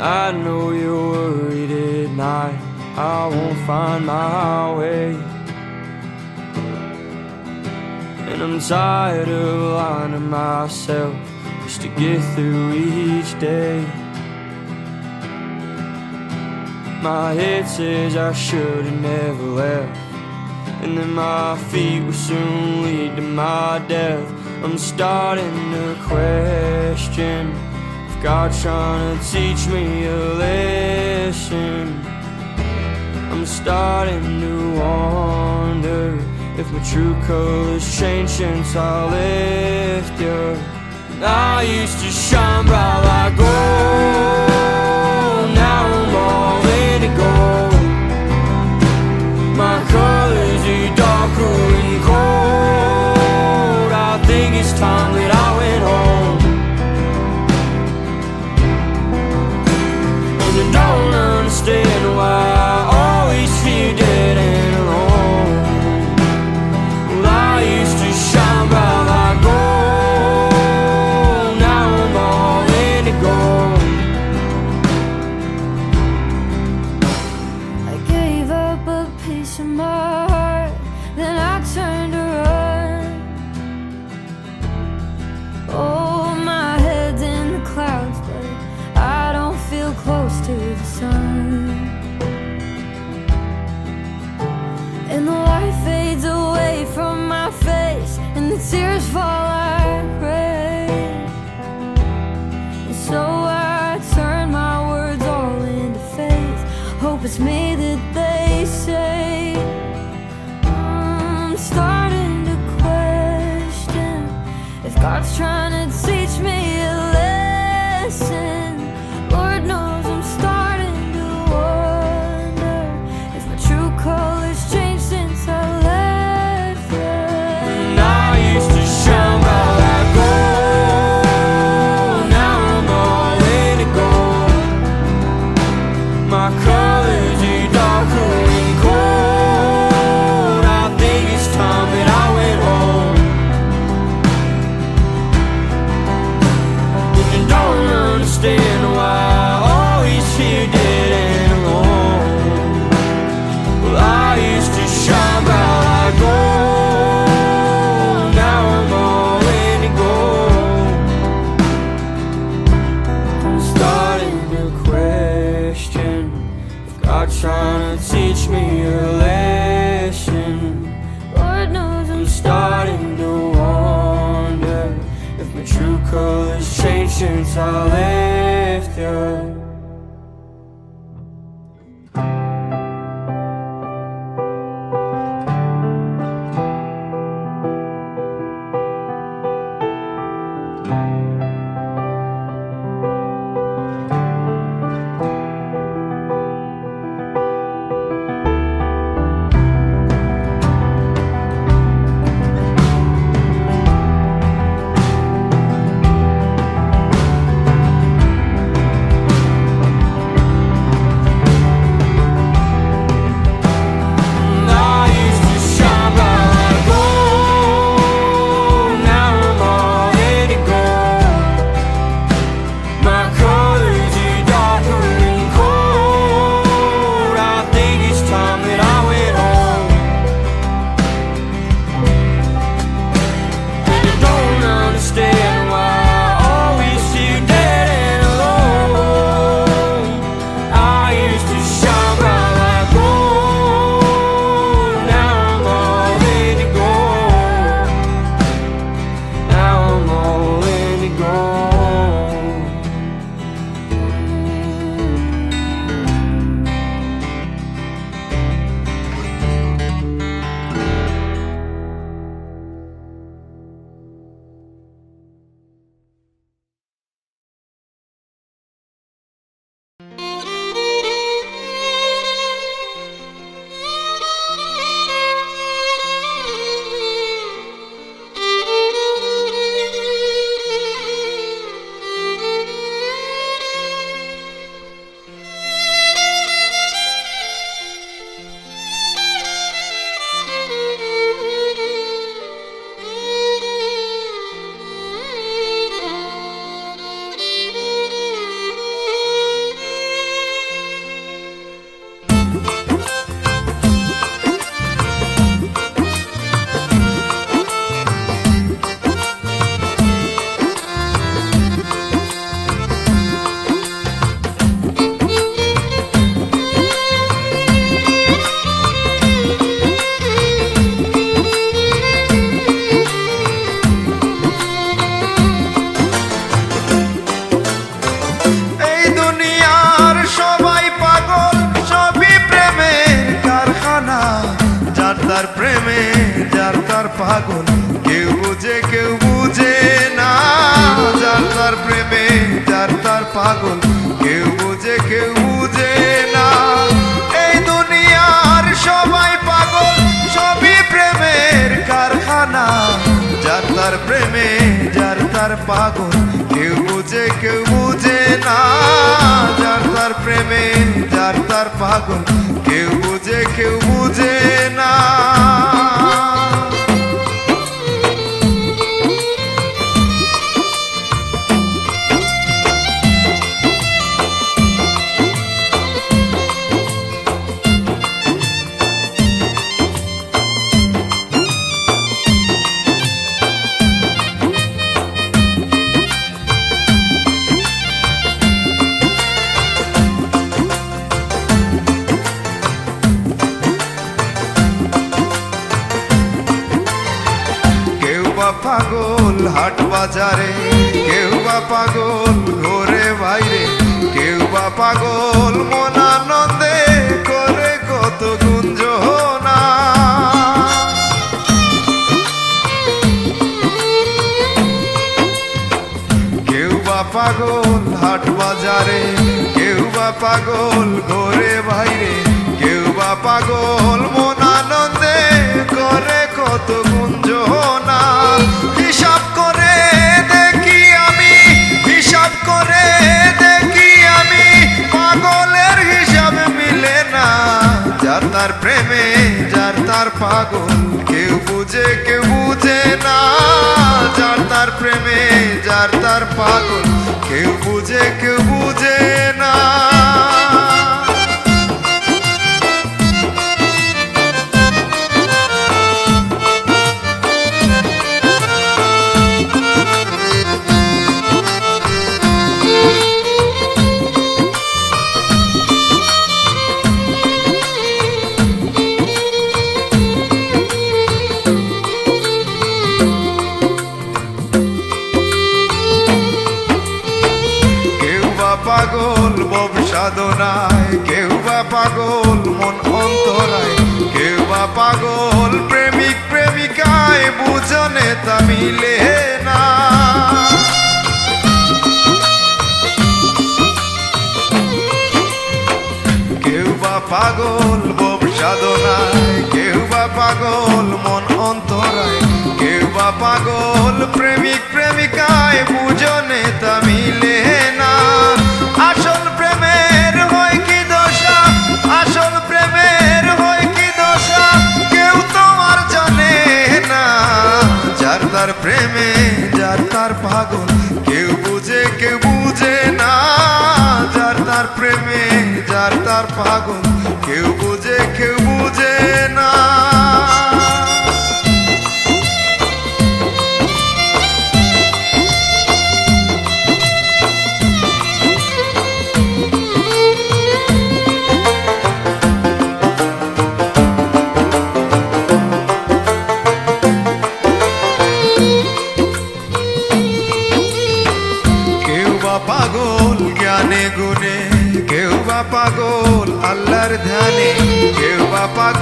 I know you're worried at night I won't find my way, and I'm tired of lying to myself just to get through each day. My head says I should have never left, and then my feet will soon lead to my death. I'm starting to question if God's trying to teach me a lesson. I'm starting to wonder if my true colors changed since I left you. I used to shine bright like gold, now I'm all in it gold. My colors are darker and cold. I think it's time that I went home, and I don't understand why I always feel dead and alone. Well, I used to shine bright like gold, now I'm all in it gold. I gave up a piece of my heart, then I turned to run. Oh, my head's in the clouds, but I don't feel close to the sun. And the light fades away from my face, and the tears fall like rain. And so I turn my words all into faith. Hope it's me that they say. I'm starting to question if God's trying to teach me a lesson. Lord knows I'm starting to wonder if my true colors changed since I left you. And I used to shine bright like gold, now I'm all in it gold. My colors are darker and cold. I think it's time that I went home, and I don't understand why I always feel dead and alone. Well, I used to shine bright like gold, now I'm all in it gold. I'm starting to question if God's trying to teach me a lesson. Lord knows I'm I'm starting to wonder if my true colors changed since I left you. তার প্রেমে যার তার পাগল কেউ বুঝে না যার তার প্রেমে যার তার পাগল কেউ বুঝে না এই দুনিয়ার সবাই পাগল সবই প্রেমের কারখানা যার তার প্রেমে যার তার পাগল কেউ বুঝে না যার তার প্রেমে যার তার পাগল কেউ বুঝে না পাগল হাট বাজারে কেউ বা পাগল ঘরে বাইরে কেউ বা পাগল মন আনন্দে করে কত গুঞ্জনা কেউ বা পাগল হাট বাজারে কেউ বা পাগল ঘরে বাইরে কেউ বা পাগল মন আনন্দে করে কত গুঞ্জনা হিসাব করে দেখি আমি পাগলের হিসাব মিলে না যার তার প্রেমে যার তার পাগল কেউ বুঝে না যার তার প্রেমে যার তার পাগল কেউ বুঝে না পাগল বব সাধনায় কেউ বা পাগল মন অন্তরায় কেউ বা পাগল প্রেমিক প্রেমিকায় বুঝনে তা মিলে না কেউ বা পাগল বব সাধনায় কেউ বা পাগল মন অন্তরায় কেউ বা পাগল প্রেমিক প্রেমিকায় বুঝনে তা মিলে না আসল প্রেমের হয় কি দশা আসল প্রেমের হয় কি দশা কেউ তোমার জানে না যার তার প্রেমে যার তার পাগল কেউ বুঝে না যার তার প্রেমে যার তার পাগল কেউ বুঝে না পাগল জ্ঞানে গুণে কেউ বা পাগল আল্লাহর ধ্যানে কেউ বা পাগল